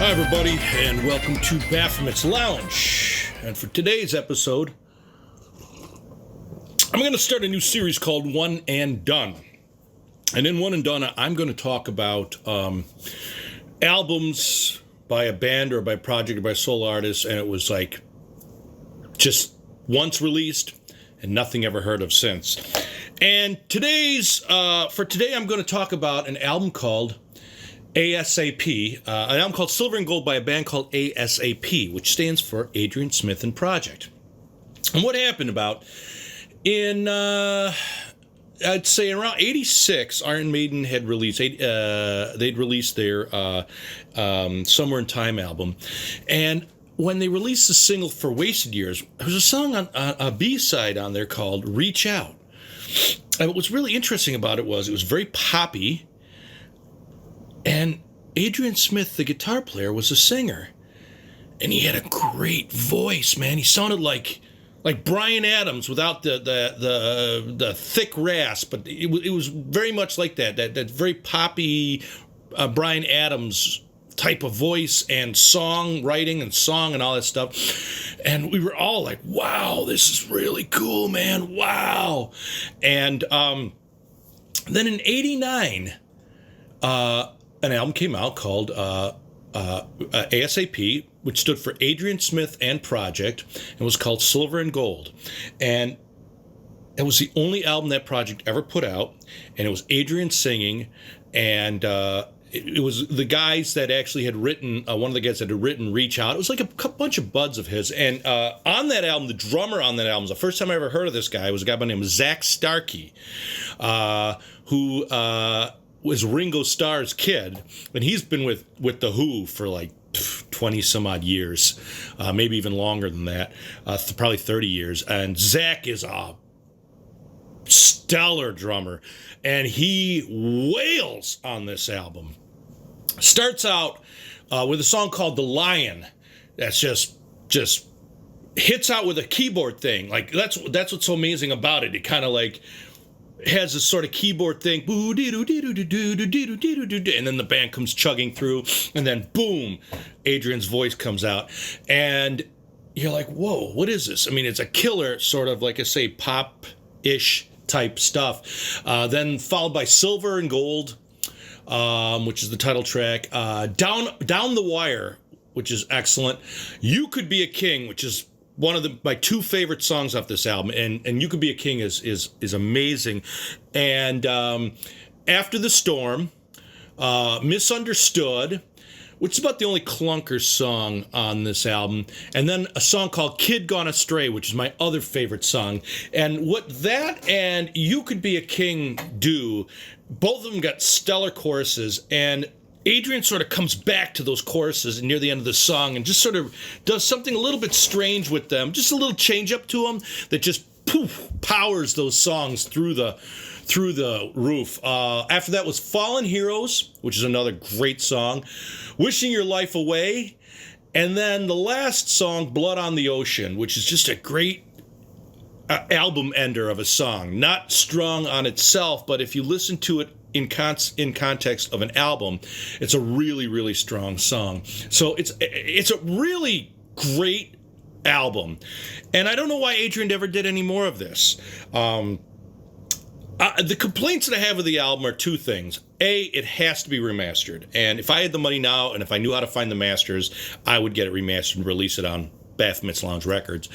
Hi, everybody, and welcome to Baphomet's Lounge. And for today's episode, I'm going to start a new series called One and Done. And in One and Done, I'm going to talk about albums by a band or by a project or by a solo artist, and it was like just once released and nothing ever heard of since. And for today, I'm going to talk about an album called A.S.A.P, an album called Silver and Gold by a band called A.S.A.P, which stands for Adrian, Smith, and Project. And what happened about in, I'd say around 86, Iron Maiden had released, they'd released their Somewhere in Time album. And when they released the single for Wasted Years, there was a song on a B-side on there called Reach Out. And what was really interesting about it was very poppy. And Adrian Smith, the guitar player, was a singer. And he had a great voice, man. He sounded like Bryan Adams without the thick rasp, but it was very much like that very poppy Bryan Adams type of voice and songwriting and song and all that stuff. And we were all like, wow, this is really cool, man. Wow. And then in 89, an album came out called A.S.A.P, which stood for Adrian, Smith, and Project, and was called Silver and Gold. And it was the only album that project ever put out, and it was Adrian singing, and it was the guys that actually had written, one of the guys that had written Reach Out. It was like a bunch of buds of his. And on that album, the drummer on that album, the first time I ever heard of this guy was a guy by the name of Zach Starkey, who was Ringo Starr's kid. And he's been with The Who for like 20 some odd years, maybe even longer than that, probably 30 years. And Zach is a stellar drummer, and he wails on this album. Starts out with a song called The Lion. That's just hits out with a keyboard thing. Like that's what's so amazing about it. It kind of like has this sort of keyboard thing, and then the band comes chugging through, and then boom, Adrian's voice comes out, and you're like, whoa, what is this? I mean, it's a killer sort of, like I say, pop-ish type stuff. Then followed by Silver and Gold, which is the title track. Down the Wire, which is excellent. You Could Be a King, which is one of my two favorite songs off this album, and You Could Be a King is amazing. And After the Storm, Misunderstood, which is about the only clunker song on this album, and then a song called Kid Gone Astray, which is my other favorite song. And what that and You Could Be a King do, both of them got stellar choruses, and Adrian sort of comes back to those choruses near the end of the song and just sort of does something a little bit strange with them, just a little change up to them that just powers those songs through the roof. After that was Fallen Heroes, which is another great song, Wishing Your Life Away, and then the last song, Blood on the Ocean, which is just a great album ender of a song. Not strong on itself, but if you listen to it in context of an album, it's a really, really strong song. So it's a really great album, and I don't know why Adrian never did any more of this. The complaints that I have with the album are two things. A, it has to be remastered, and if I had the money now and if I knew how to find the masters, I would get it remastered and release it on Baphomet's Lounge Records.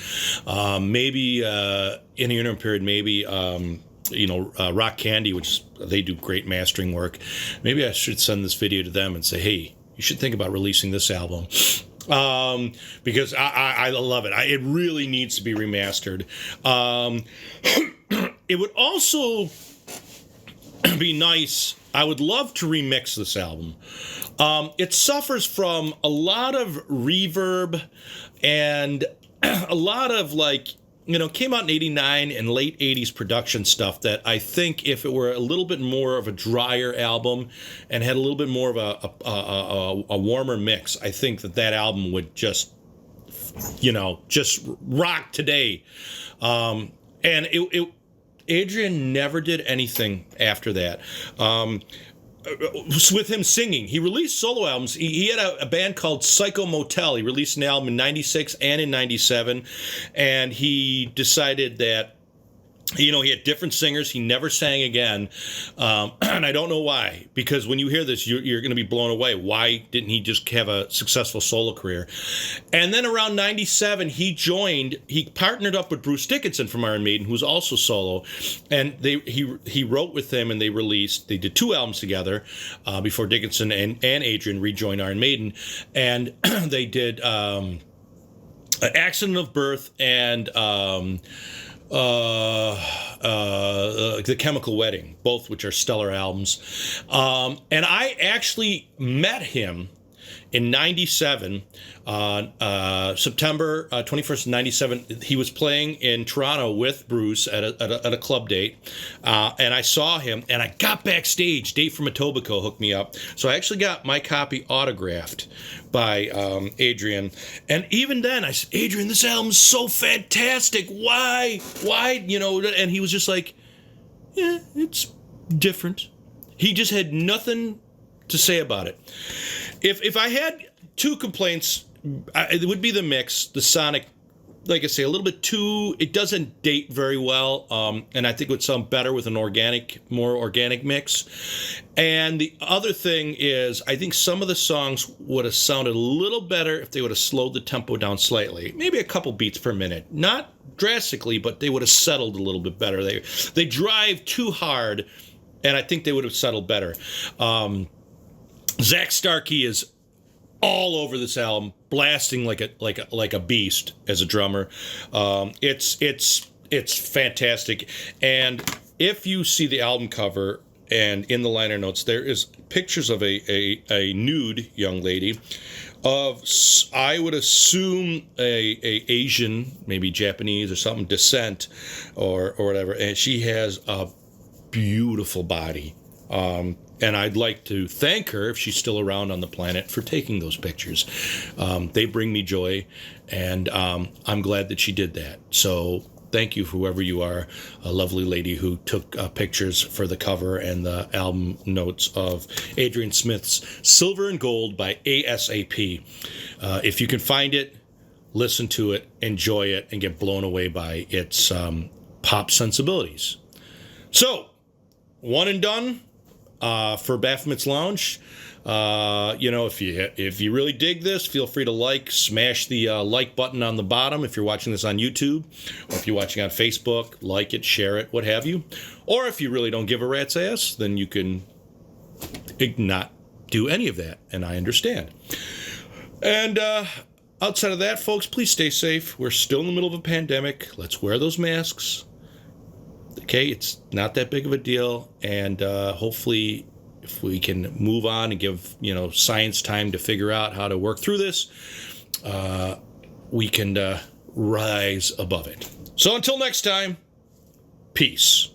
Maybe in the interim period, maybe Rock Candy, which they do great mastering work. Maybe I should send this video to them and say, hey, you should think about releasing this album. Because I love it. It really needs to be remastered. It would also be nice. I would love to remix this album. It suffers from a lot of reverb and a lot of came out in 89 and late 80s production stuff that I think if it were a little bit more of a drier album and had a little bit more of a warmer mix, I think that album would just rock today. And Adrian never did anything after that. with him singing. He released solo albums. He had a band called Psycho Motel. He released an album in 96 and in 97. And he decided that, he had different singers. He never sang again. And I don't know why. Because when you hear this, you're going to be blown away. Why didn't he just have a successful solo career? And then around 97, he partnered up with Bruce Dickinson from Iron Maiden, who's also solo. And he wrote with them, and they did 2 albums together before Dickinson and Adrian rejoined Iron Maiden. And they did Accident of Birth and The Chemical Wedding, both which are stellar albums. And I actually met him in 97, September 21st, 97. He was playing in Toronto with Bruce at a club date. And I saw him, and I got backstage. Dave from Etobicoke hooked me up. So I actually got my copy autographed by Adrian. And even then, I said, Adrian, this album's so fantastic. Why? And he was just like, yeah, it's different. He just had nothing to say about it. If I had 2 complaints, it would be the mix, the sonic, like I say, a little bit it doesn't date very well, and I think it would sound better with an more organic mix. And the other thing is, I think some of the songs would have sounded a little better if they would have slowed the tempo down slightly, maybe a couple beats per minute, not drastically, but they would have settled a little bit better. They drive too hard, and I think they would have settled better. Zach Starkey is all over this album, blasting like a beast as a drummer. It's fantastic. And if you see the album cover and in the liner notes, there is pictures of a nude young lady of, I would assume, a Asian, maybe Japanese or something, descent or whatever, and she has a beautiful body. And I'd like to thank her, if she's still around on the planet, for taking those pictures. They bring me joy, and I'm glad that she did that. So thank you, whoever you are, a lovely lady who took pictures for the cover and the album notes of Adrian Smith's Silver and Gold by A.S.A.P. If you can find it, listen to it, enjoy it, and get blown away by its pop sensibilities. So, one and done. For Baphomet's Lounge. If you really dig this, feel free to smash the like button on the bottom if you're watching this on YouTube, or if you're watching on Facebook, like it, share it, what have you. Or if you really don't give a rat's ass, then you can not do any of that, and I understand. And outside of that, folks, please stay safe. We're still in the middle of a pandemic. Let's wear those masks. Okay, it's not that big of a deal, and hopefully if we can move on and give science time to figure out how to work through this, we can rise above it. So until next time, peace.